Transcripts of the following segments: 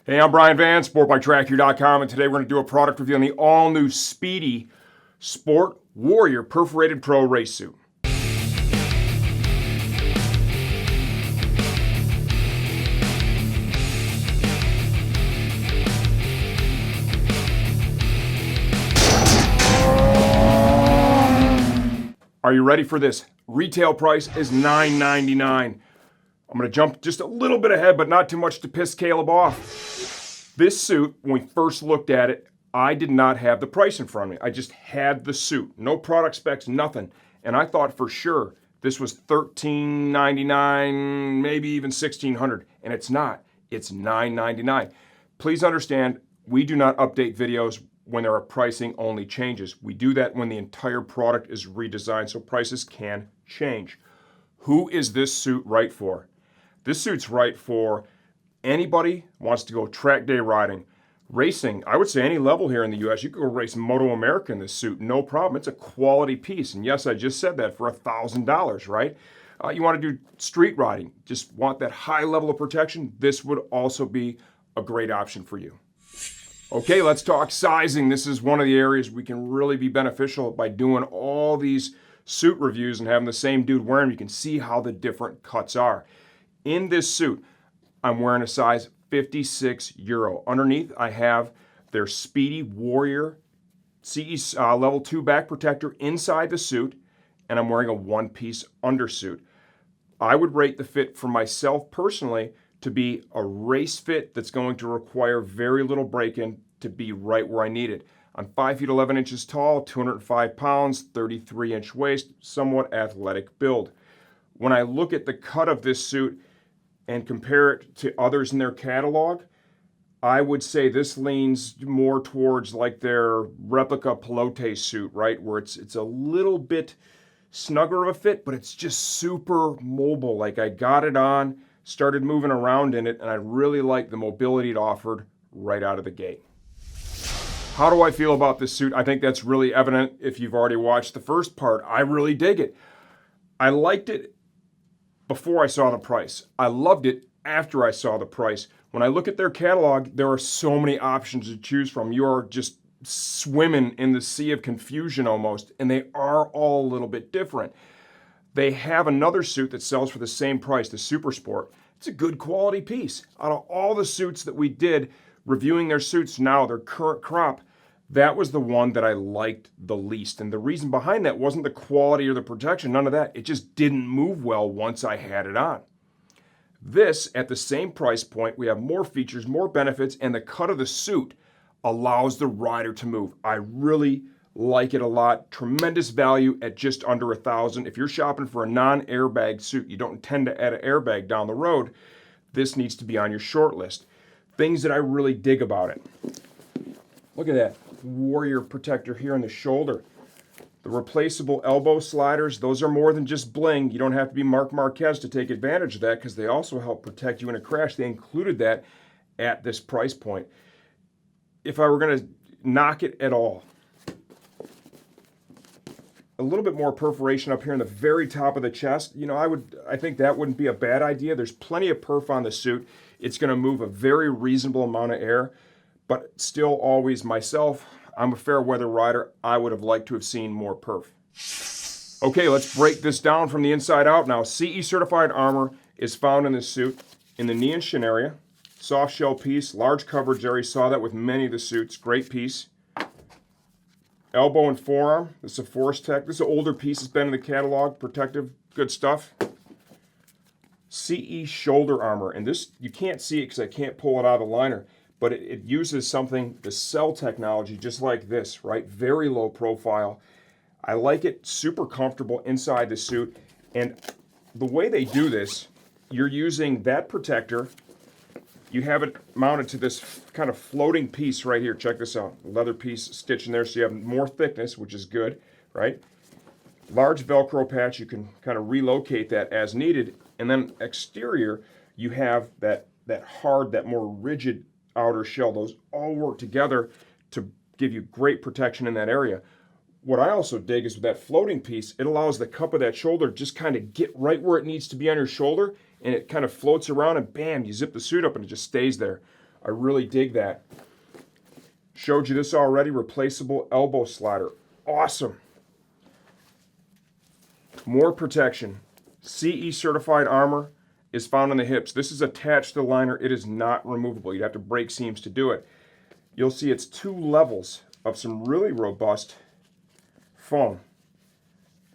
Hey, I'm Brian Van, SportBikeTrackHere.com, and today we're going to do a product review on the all-new Spidi Sport Warrior Perforated Pro Race Suit. Are you ready for this? Retail price is $9.99. I'm going to jump just a little bit ahead, but not too much to piss Caleb off. This suit, when we first looked at it, I did not have the price in front of me. I just had the suit. No product specs, nothing. And I thought for sure this was $13.99, maybe even $1,600. And it's not. It's $9.99. Please understand, we do not update videos when there are pricing only changes. We do that when the entire product is redesigned, so prices can change. Who is this suit right for? This suit's right for anybody who wants to go track day riding, racing. I would say any level here in the US. You could go race Moto America in this suit, no problem. It's a quality piece. And yes, I just said that for $1,000, right? You want to do street riding, just want that high level of protection. This would also be a great option for you. Okay, let's talk sizing. This is one of the areas we can really be beneficial by doing all these suit reviews and having the same dude wearing them. You can see how the different cuts are. In this suit, I'm wearing a size 56 Euro. Underneath, I have their Spidi Warrior CE level 2 back protector inside the suit, and I'm wearing a one-piece undersuit. I would rate the fit for myself personally to be a race fit that's going to require very little break-in to be right where I need it. I'm 5 feet 11 inches tall, 205 pounds, 33-inch waist, somewhat athletic build. When I look at the cut of this suit and compare it to others in their catalog, I would say this leans more towards like their replica Pelote suit, right? Where it's a little bit snugger of a fit, but it's just super mobile. Like I got it on, started moving around in it, and I really like the mobility it offered right out of the gate. How do I feel about this suit? I think that's really evident if you've already watched the first part. I really dig it. I liked it before I saw the price. I loved it after I saw the price. When I look at their catalog, there are so many options to choose from. You are just swimming in the sea of confusion almost, and they are all a little bit different. They have another suit that sells for the same price, the Super Sport. It's a good quality piece. Out of all the suits that we did, reviewing their suits now, their current crop, that was the one that I liked the least. And the reason behind that wasn't the quality or the protection, none of that. It just didn't move well once I had it on. This, at the same price point, we have more features, more benefits, and the cut of the suit allows the rider to move. I really like it a lot. Tremendous value at just under $1,000. If you're shopping for a non-airbag suit, you don't intend to add an airbag down the road, this needs to be on your short list. Things that I really dig about it. Look at that Warrior protector here on the shoulder. The replaceable elbow sliders, those are more than just bling. You don't have to be Marc Marquez to take advantage of that because they also help protect you in a crash. They included that at this price point. If I were going to knock it at all, a little bit more perforation up here in the very top of the chest. You know, I think that wouldn't be a bad idea. There's plenty of perf on the suit. It's going to move a very reasonable amount of air, but still always myself, I'm a fair weather rider. I would have liked to have seen more perf. Okay, let's break this down from the inside out now. CE certified armor is found in this suit in the knee and shin area. Soft shell piece, large coverage area. Saw that with many of the suits. Great piece. Elbow and forearm. This is a Force Tech. This is an older piece. It's been in the catalog. Protective, good stuff. CE shoulder armor. And this, you can't see it because I can't pull it out of the liner, but it uses something, the cell technology, just like this, right? Very low profile. I like it. Super comfortable inside the suit. And the way they do this, you're using that protector. You have it mounted to this kind of floating piece right here. Check this out. Leather piece stitched in there so you have more thickness, which is good, right? Large Velcro patch. You can kind of relocate that as needed. And then exterior, you have that hard, that more rigid outer shell. Those all work together to give you great protection in that area. What I also dig is with that floating piece, it allows the cup of that shoulder just kind of get right where it needs to be on your shoulder, and it kind of floats around and bam, you zip the suit up and it just stays there. I really dig that. Showed you this already, replaceable elbow slider. Awesome. More protection. CE certified armor is found on the hips. This is attached to the liner. It is not removable. You'd have to break seams to do it. You'll see it's 2 levels of some really robust foam.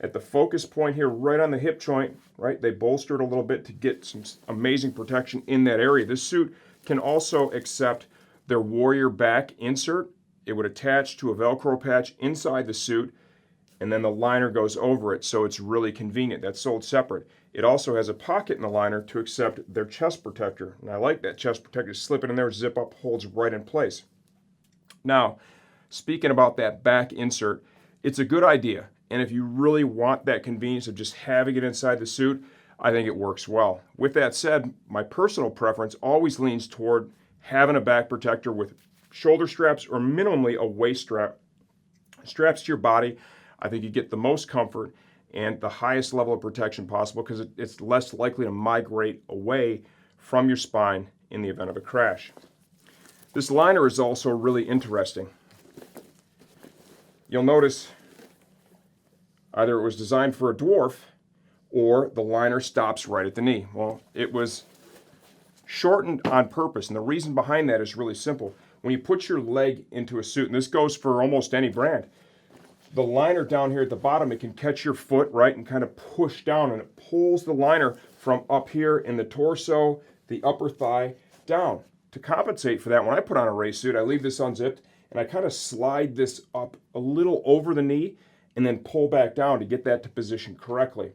At the focus point here, right on the hip joint, right, they bolster it a little bit to get some amazing protection in that area. This suit can also accept their Warrior back insert. It would attach to a Velcro patch inside the suit, and then the liner goes over it, so it's really convenient. That's sold separate. It also has a pocket in the liner to accept their chest protector, and I like that chest protector. Slip it in there, zip up, holds right in place. Now, speaking about that back insert, it's a good idea, and if you really want that convenience of just having it inside the suit, I think it works well. With that said, my personal preference always leans toward having a back protector with shoulder straps or minimally a waist strap. Straps to your body, I think you get the most comfort and the highest level of protection possible because it's less likely to migrate away from your spine in the event of a crash. This liner is also really interesting. You'll notice either it was designed for a dwarf or the liner stops right at the knee. Well, it was shortened on purpose, and the reason behind that is really simple. When you put your leg into a suit, and this goes for almost any brand, the liner down here at the bottom, it can catch your foot, right, and kind of push down, and it pulls the liner from up here in the torso, the upper thigh, down. To compensate for that, when I put on a race suit, I leave this unzipped, and I kind of slide this up a little over the knee, and then pull back down to get that to position correctly.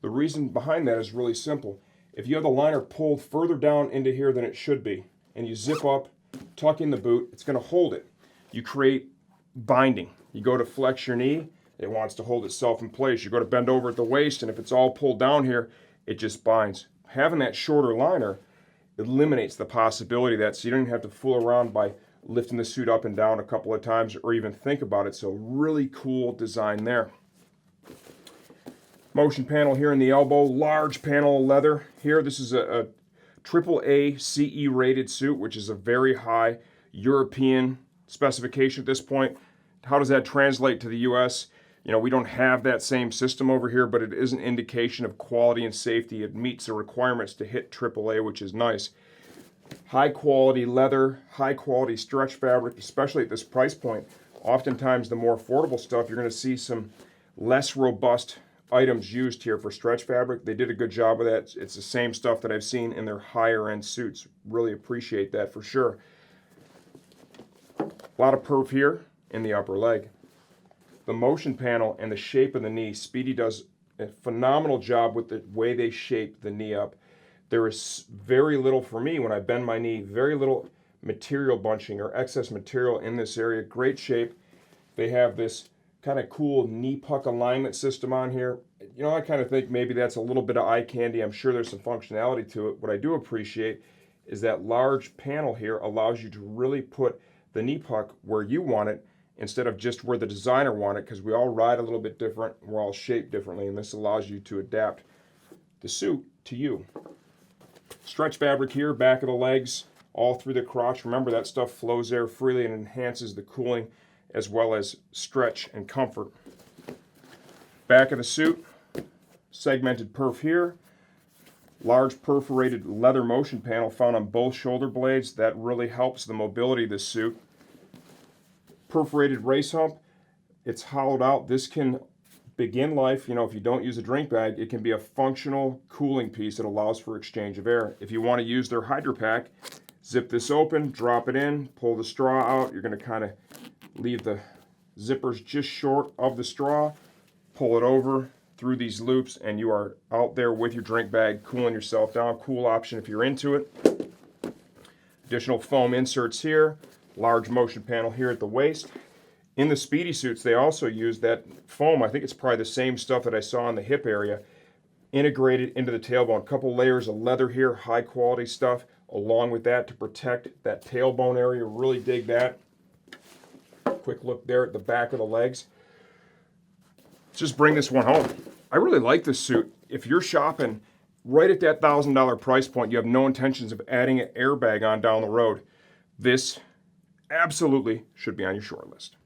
The reason behind that is really simple. If you have the liner pulled further down into here than it should be, and you zip up, tuck in the boot, it's going to hold it. You create binding. You go to flex your knee, it wants to hold itself in place. You go to bend over at the waist, and if it's all pulled down here, it just binds. Having that shorter liner eliminates the possibility of that, so you don't even have to fool around by lifting the suit up and down a couple of times or even think about it. So really cool design there. Motion panel here in the elbow, large panel of leather. Here, this is a AAA CE rated suit, which is a very high European specification at this point. How does that translate to the US? You know, we don't have that same system over here, but it is an indication of quality and safety. It meets the requirements to hit AAA, which is nice. High quality leather, high quality stretch fabric, especially at this price point. Oftentimes, the more affordable stuff, you're going to see some less robust items used here for stretch fabric. They did a good job of that. It's the same stuff that I've seen in their higher end suits. Really appreciate that for sure. A lot of perf here in the upper leg. The motion panel and the shape of the knee, Spidi does a phenomenal job with the way they shape the knee up. There is very little, for me, when I bend my knee, very little material bunching or excess material in this area. Great shape. They have this kind of cool knee puck alignment system on here. You know, I kind of think maybe that's a little bit of eye candy. I'm sure there's some functionality to it. What I do appreciate is that large panel here allows you to really put the knee puck where you want it instead of just where the designer wanted it, because we all ride a little bit different. We're all shaped differently, and this allows you to adapt the suit to you. Stretch fabric here, back of the legs, all through the crotch. Remember, that stuff flows air freely and enhances the cooling as well as stretch and comfort. Back of the suit, segmented perf here. Large perforated leather motion panel found on both shoulder blades. That really helps the mobility of this suit. Perforated race hump, it's hollowed out. This can begin life, you know, if you don't use a drink bag, it can be a functional cooling piece that allows for exchange of air. If you want to use their Hydro Pack, zip this open, drop it in, pull the straw out. You're going to kind of leave the zippers just short of the straw, pull it over through these loops, and you are out there with your drink bag, cooling yourself down. Cool option if you're into it. Additional foam inserts here, large motion panel here at the waist. In the Spidi suits, they also use that foam. I think it's probably the same stuff that I saw in the hip area, integrated into the tailbone. A couple layers of leather here, high quality stuff, along with that to protect that tailbone area. Really dig that. Quick look there at the back of the legs. Let's just bring this one home. I really like this suit. If you're shopping right at that $1,000 price point, you have no intentions of adding an airbag on down the road. This absolutely should be on your short list.